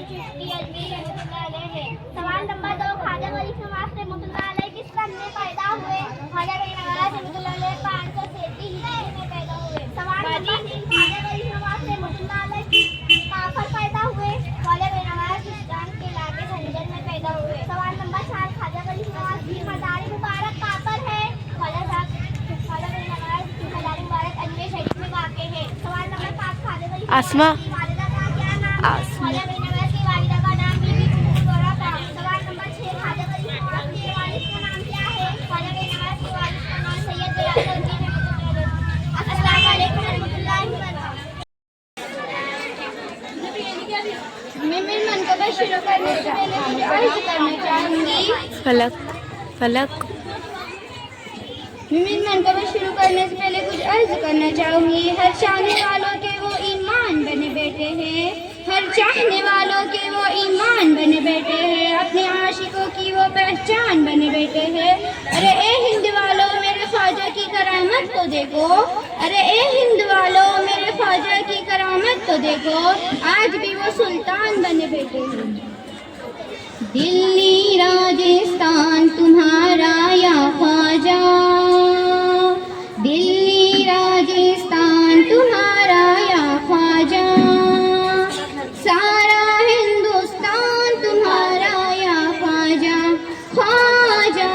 चिश्ती अजमेरी रहमतुल्लाह अलैह है। सवाल नंबर 2, ख्वाजा गरीब नवाज रहमतुल्लाह अलैह किस सन में पैदा हुए? ख्वाजा गरीब नवाज रहमतुल्लाह अलैह 533 हिजरी में पैदा हुए। सवाल नंबर 3, ख्वाजा गरीब नवाज रहमतुल्लाह अलैह कहाँ पर पैदा हुए? ख्वाजा गरीब नवाज हिंदुस्तान के इलाके झंझर में पैदा हुए। सवाल नंबर 4, ख्वाजा गरीब नवाज की मज़ार मुबारक कहाँ पर है? ख्वाजा गरीब नवाज की मज़ार मुबारक अजमेर शरीफ में वाक़ है। सवाल नंबर 5, ख्वाजा गरीब आसमा की वालिदा का क्या नाम है? आसमा ख्वाजा गरीब नवाज की वालिदा का नाम बीबी उम्मुल वरा था। सवाल नंबर 6, ख्वाजा गरीब नवाज के वालिद का नाम क्या है? ख्वाजा गरीब नवाज के वालिद का नाम सैयद जलालुद्दीन रहमतुल्लाह अलैह। अस्सलामु अलैकुम रहमतुल्लाहि व बरकातहू। मैं मेरे मन को बस शुरू करने से पहले कुछ अर्ज करना चाहूँगी। फलक फलक मैं मेरे मन को बस शुरू करने से पहले कुछ अर्ज करना चाहूँगी। हर चाहने वालों के वो ईमान बने बैठे हैं, हर चाहने वालों के वो ईमान बने बैठे हैं, अपने आशिकों की वो पहचान बने बैठे हैं। अरे ए हिंद वालों मेरे ख्वाजा की करामत तो देखो, अरे ए हिंद वालों मेरे ख्वाजा की करामत तो देखो, आज भी वो सुल्तान बने बैठे हैं। दिल्ली राजस्थान तुम्हारा या ख्वाजा, दिल्ली राजस्थान तुम्हारा या ख्वाजा, सारा हिंदुस्तान तुम्हारा या ख्वाजा, ख्वाजा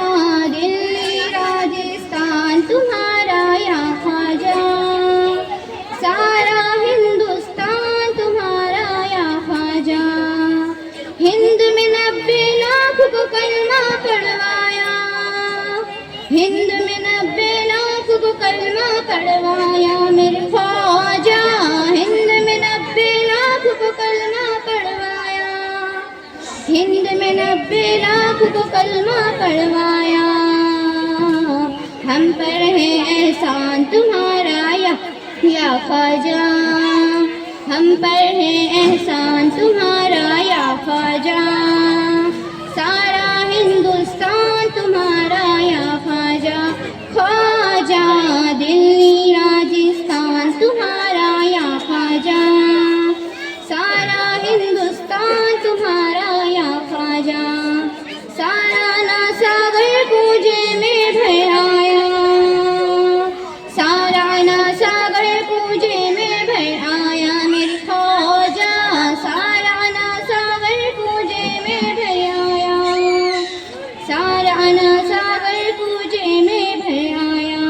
दिल्ली राजस्थान तुम्हारा या ख्वाजा, सारा हिंदुस्तान तुम्हारा या ख्वाजा। हिंद में 90 लाख को कलमा पढ़वाया, हिंद में 90 लाख को कलमा पढ़वाया मेरे ख्वाजा, हिंद में 90 लाख को कलमा पढ़वाया, हिंद में 90 लाख को कलमा पढ़वाया। हम पर है एहसान तुम्हारा या ख्वाजा, हम पर है एहसान तुम्हारा या ख्वाजा, सारा हिंदुस्तान तुम्हारा या ख्वाजा, ख्वाजा दिल्ली राजस्थान तुम्हारा या ख्वाजा, सारा हिंदुस्तान तुम्हारा या ख्वाजा, सारा नासागर पूजे में भय आया, सारा नासागर पूजे में भय आया मेरे ख्वाजा, सारा नासागर पूजे में भय आया, सारा नासागर पूजे में भय आया।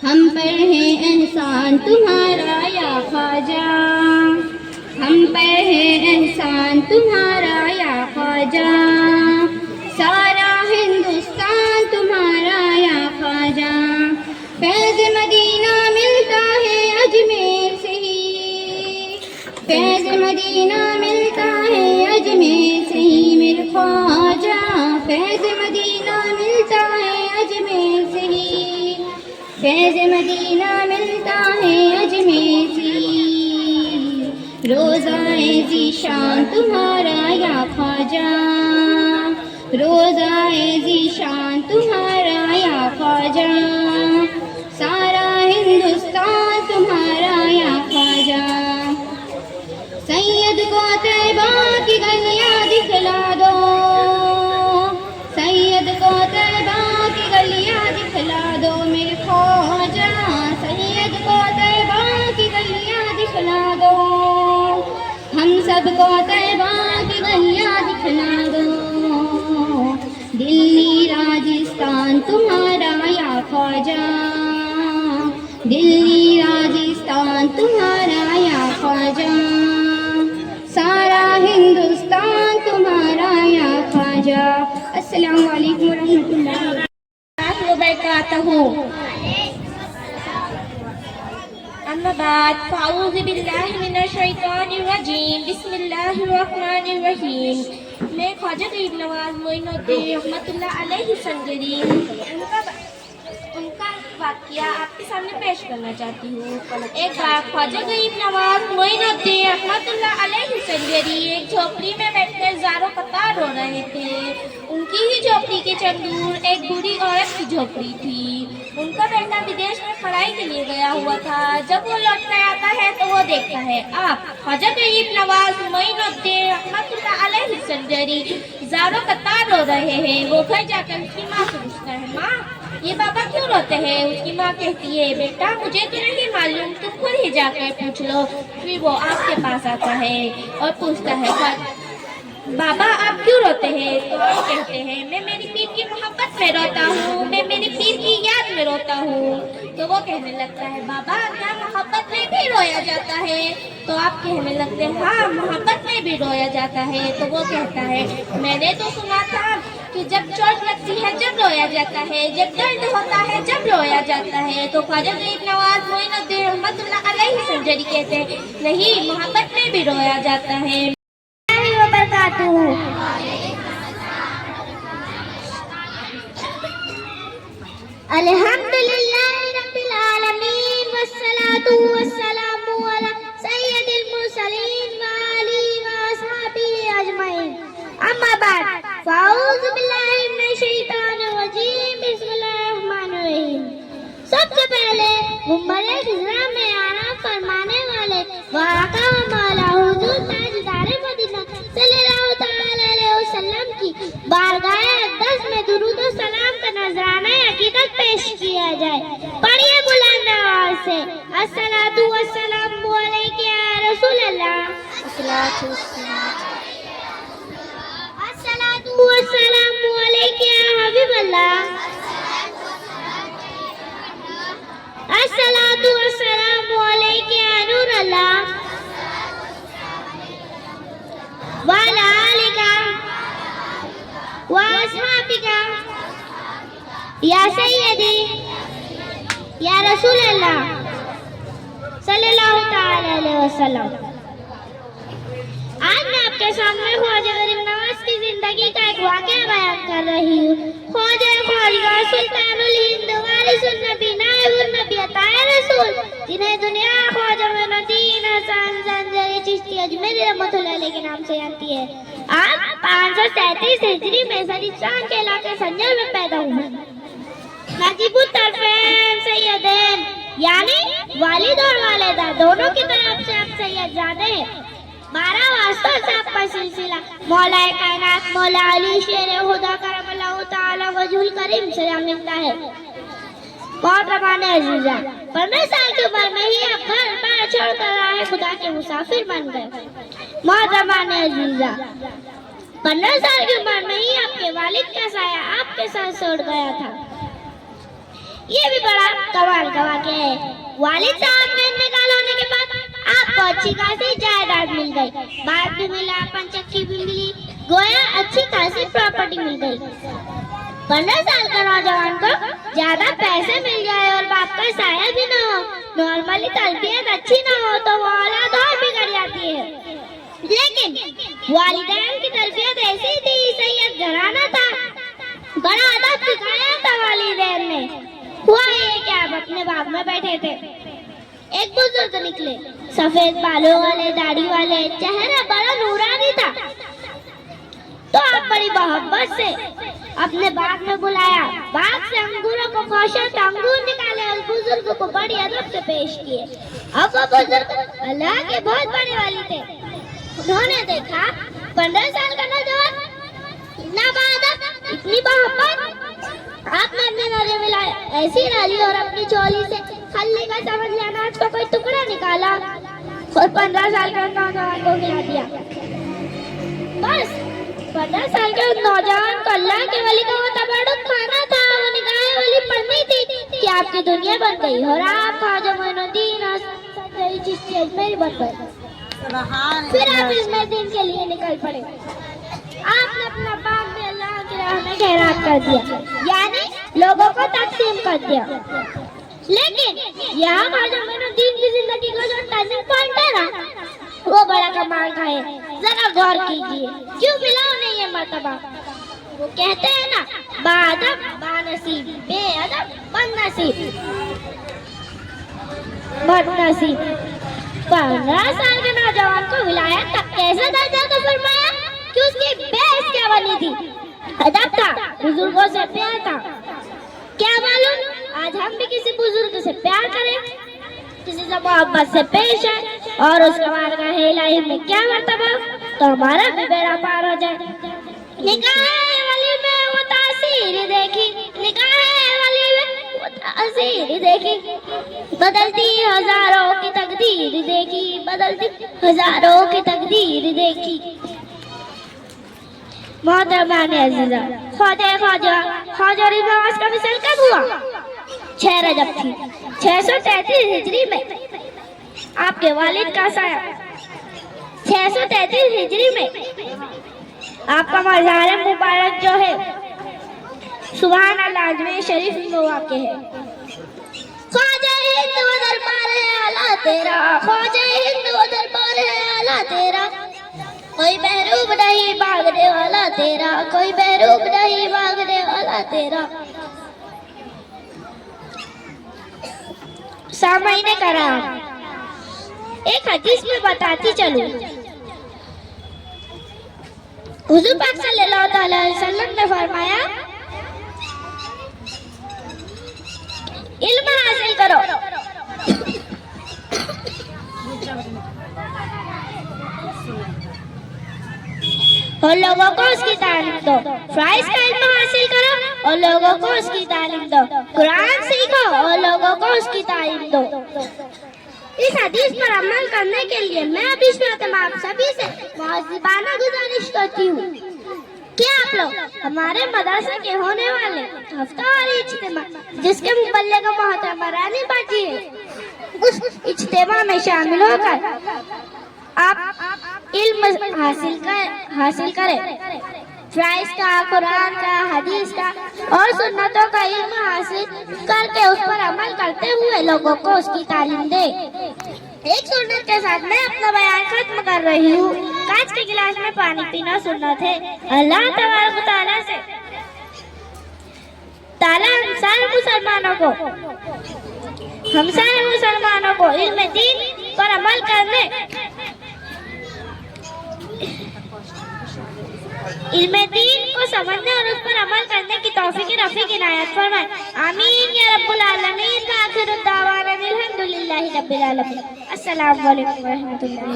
हम पर है एहसान तुम्हारा या ख्वाजा, हम पर है एहसान तुम्हारा या ख्वाजा, सारा हिंदुस्तान तुम्हारा या ख्वाजा। फैज़ मदीना मिलता है अजमेर से ही, फैज़ मदीना मिलता है अजमेर से ही मेरे ख्वाजा, फैज़ मदीना मिलता है अजमेर से ही, फैज़ मदीना मिलता है अजमेर से ही। रोज़ाए ज़ीशान तुम्हारा या ख्वाजा, रोज़ाए ज़ीशान तुम्हारा या ख्वाजा, सारा हिंदुस्तान तुम्हारा या ख्वाजा। सैयद को तैबा की गलियां दिखला दो, सैयद को तैबा की गलियां दिखला दो मेरे ख्वाजा, सैयद को तैबा की गलियां दिखला दो, हम सबको तैबा की गलियां दिखला दो। दिल्ली राजस्थान तुम्हारा या ख्वाजा, दिल्ली राजस्थान तुम्हारा या ख्वाजा, सारा हिंदुस्तान तुम्हारा या ख्वाजा। अस्सलामु अलैकुम रहमतुल्लाहि व बरकातहू। अम्मा बाद फ़ाऊज़ु बिल्लाहि मिनश शैतानिर रजीम, बिस्मिल्लाहिर रहमानिर रहीम। मैं ख्वाजा गरीब नवाज मोइनुद्दीन रहमतुल्लाह अलैहि संगरी उनका वाक़या आपके सामने पेश करना चाहती हूँ। एक बार ख्वाजा गरीब नवाज मोइनुद्दीन रहमतुल्लाह अलैहि संगरी एक झोपड़ी में बैठकर ज़ारो कतार रो रहे थे। उनकी ही झोपड़ी के चंद दूर एक बूढ़ी औरत की झोपड़ी थी। उनका बेटा विदेश में पढ़ाई के लिए गया हुआ था। जब वो लौट कर आता है तो वो देखता है। आप ख्वाजा गरीब नवाज मोइनुद्दीन रहमतुल्लाह अलैहि संजरी हजारों कतार रो रहे हैं। वो घर जाकर उसकी माँ से पूछता है, माँ ये बाबा क्यों रोते हैं? उसकी माँ कहती है, बेटा मुझे तो नहीं मालूम, तुम खुद ही जाकर पूछ लो। फिर वो आपके पास आता है और पूछता है, बाबा आप क्यों रोते हैं? तो आप कहते हैं, मैं मेरी पीर की मोहब्बत में रोता हूँ, मैं मेरी पीर की याद में रोता हूँ। तो वो कहने लगता है, बाबा क्या मोहब्बत में भी रोया जाता है? तो आप कहने लगते हैं, हाँ मोहब्बत में भी रोया जाता है। तो वो कहता है, मैंने तो सुना था कि जब चोट लगती है जब रोया जाता है, जब दर्द होता है जब रोया जाता है। तो ख्वाजा गरीब नवाज मोइनुद्दीन रहमतुल्लाह अलैहि संजरी कहते हैं, नहीं मोहब्बत में भी रोया जाता है। अल्हम्दुलिल्लाह रब्बिल आलमीन वस्सलातु वस्सलामु अला सय्यदिल मुरसलीन व आलिहि व अस्हाबिहि अजमईन। अम्मा बाद फ़ाऊज़ु बिल्लाहि मिनश शैतानिर रजीम बिस्मिल्लाहिर रहमानिर रहीम। सबसे पहले गुंबद खिज़रा में आराम फरमाने वाले वाका मौला हुजूर ताजदार मदीना सल्लल्लाहु तआला अलैहि वसल्लम की बारगाह अक़दस में दुरूद और सलाम का नजराना अकीदत पेश किया जाए। पढ़िए बुलंद आवाज से, अस्सलातु वस्सलामु अलैका या रसूल अल्लाह, अस्सलातु वस्सलामु अलैका या हबीब अल्लाह, अस्सलातु वस्सलामु अलैका या नूर अल्लाह, वाला आलिका व अस्हाबिका या सय्यदी या रसूल अल्लाह सल्लल्लाहु तआला अलैहि वसल्लम। आज मैं आपके सामने ख्वाजा गरीब नवाज की जिंदगी का एक वाक़या बयान कर रही हूँ। ख्वाजा सुल्तानुल हिंद वारिसुन नबी नाइबुन नबी अताए रसूल, जिन्हें दुनिया ख्वाजा मोइनुद्दीन हसन संजरी चिश्ती अजमेरी रहमतुल्लाह अलैह के नाम से जानती है। आप 537 हिजरी में सरिस्तान के इलाके संजर में पैदा हुए। नजीबुत तरफ़ैन सैयदैन यानी वालिद और वालिदा दोनों की तरफ से आप सैयदजादे हैं। 12 वास्तों से आपका सिलसिला मौलाए कायनात मौला अली शेर खुदा करमल्लाहु तआला वजहुल करीम से मिलता है। मोहतरमान अजीजा, 15 साल की उम्र में ही आप घर बार छोड़कर राह खुदा के मुसाफिर बन गए। मोहतरमान अजीजा, 15 साल की उम्र में ही आपके वालिद का साया आपके साथ छोड़ गया था। ये भी बड़ा कमाल का वाक़या है। वालिद साहब के इंतकाल होने के बाद आपको अच्छी खासी जायदाद मिल गई, बात भी मिला, पंचक्की भी मिली, गोया अच्छी खासी प्रॉपर्टी मिल गई। 15 साल का नौजवान को ज्यादा पैसे मिल जाए और बाप का साया भी न हो, नॉर्मली तरबियत अच्छी न हो तो वो औलाद और बिगड़ जाती है। लेकिन वालिदैन की तरबियत ऐसी थी, सैयद घराना था, बड़ा अदब सिखाया था वालिदैन ने। हुआ ये कि आप अपने बाग में बैठे थे, एक बुजुर्ग निकले, सफेद बालों वाले, दाढ़ी वाले, चेहरा बड़ा नूरानी था। तो आप बड़ी मोहब्बत से अपने बाग में बुलाया, बाग से अंगूरों को खोशा तो अंगूर निकाले और बुजुर्ग को बड़ी अदब से पेश किए। अब वो बुजुर्ग अल्लाह के बहुत बड़े वाली थे। उन्होंने देखा 15 साल का नौजवान, इतना बाअदब, इतनी मोहब्बत। आपने अपने नजर मिलाए, ऐसी डाली और अपनी चोली से खल्ली का समझ अनाज का कोई टुकड़ा निकाला और 15 साल का नौजवान को खिला दिया। बस 15 साल के उस नौजवान को अल्लाह के वली का वो तबरुक खाना था, वो निगाह वली पढ़नी थी कि आपकी दुनिया बन गई और आप ख्वाजा मोइनुद्दीन चिश्ती अजमेरी बन गए। फिर आप इस दिन के लिए निकल पड़े। आपने अपना बाग में अल्लाह की राह में खैरात कर दिया, यानी लोगों को तकसीम कर दिया। लेकिन यहाँ ख्वाजा मोइनुद्दीन की जिंदगी का जो टर्निंग पॉइंट है ना, वो बड़ा कमाल का है। जरा गौर कीजिए, क्यों मिला उन्हें ये मर्तबा। वो कहते हैं ना, बाअदब बानसीब, बेअदब बदनसीब। 15 साल के नौजवान को विलायत तक कैसे दर्जा तो फरमाया कि उसकी बेस क्या बनी थी। अदब था, बुजुर्गों से प्यार था। क्या मालूम आज हम भी किसी बुजुर्ग से प्यार करें, किसी से मोहब्बत से पेश आए, और उसके बाद कहे इलाही में क्या मर्तबा तो हमारा भी बेड़ा पार हो जाए। निकाह वाली में वो तासीर देखी, निकाह वाली में वो तासीर देखी, बदलती हजारों की तकदीर देखी, बदलती हजारों की तकदीर देखी। मोहतरमान अज़ीज़ा, ख्वाजा नवाज का विसल कब हुआ? 6 रजब थी 633 हिजरी में। आपके वालिद का साया 633 हिजरी में। आपका मज़ार मुबारक जो है सुभान अल्लाह अजमेर शरीफ में वाक़ है। ख्वाजा हिंद वो दरबार है आला तेरा, ख्वाजा हिंद वो दरबार है आला तेरा, कोई महरूब नहीं भागने वाला तेरा, कोई महरूब नहीं भागने वाला तेरा। सामईने कराम, एक हदीस में बताती चलूं, हुजूर पाक सल्लल्लाहु अलैहि वसल्लम ने फरमाया, इल्म हासिल करो, और लोगों को उसकी तालीम दो। फ्राइज का इल्म हासिल करो और लोगों को उसकी तालीम दो। कुरान सीखो और लोगों को उसकी तालीम दो। इस हदीस पर अमल करने के लिए मैं अभी आप सभी से मुआज़िबाना गुजारिश करती हूँ कि आप लोग हमारे मदरसे के होने वाले हफ्तावारी इज्तिमा जिसके मुबल्लिग मोहतरमा रानी बाजी है, उस इज्तिमा में शामिल होकर आप इल्म हासिल करें। फ्राइज का, कुरान का, हदीस का और सुन्नतों का इल्म हासिल करके उस पर अमल करते हुए लोगों को उसकी तालीम दे। एक सुन्नत के साथ मैं अपना बयान खत्म कर रही हूँ। कांच के गिलास में पानी पीना सुन्नत है। अल्लाह तबारक व तआला से हम सारे मुसलमानों को इल्म दीन पर अमल करने, इल्म दीन को समझने और उस पर अमल करने की तौफीक रफ़ीक इनायत फरमाए। आमीन या रब्बुल आलमीन। आखिर दावाना अल्हम्दुलिल्लाहि रब्बिल आलमीन। अस्सलामु अलैकुम व रहमतुल्लाहि।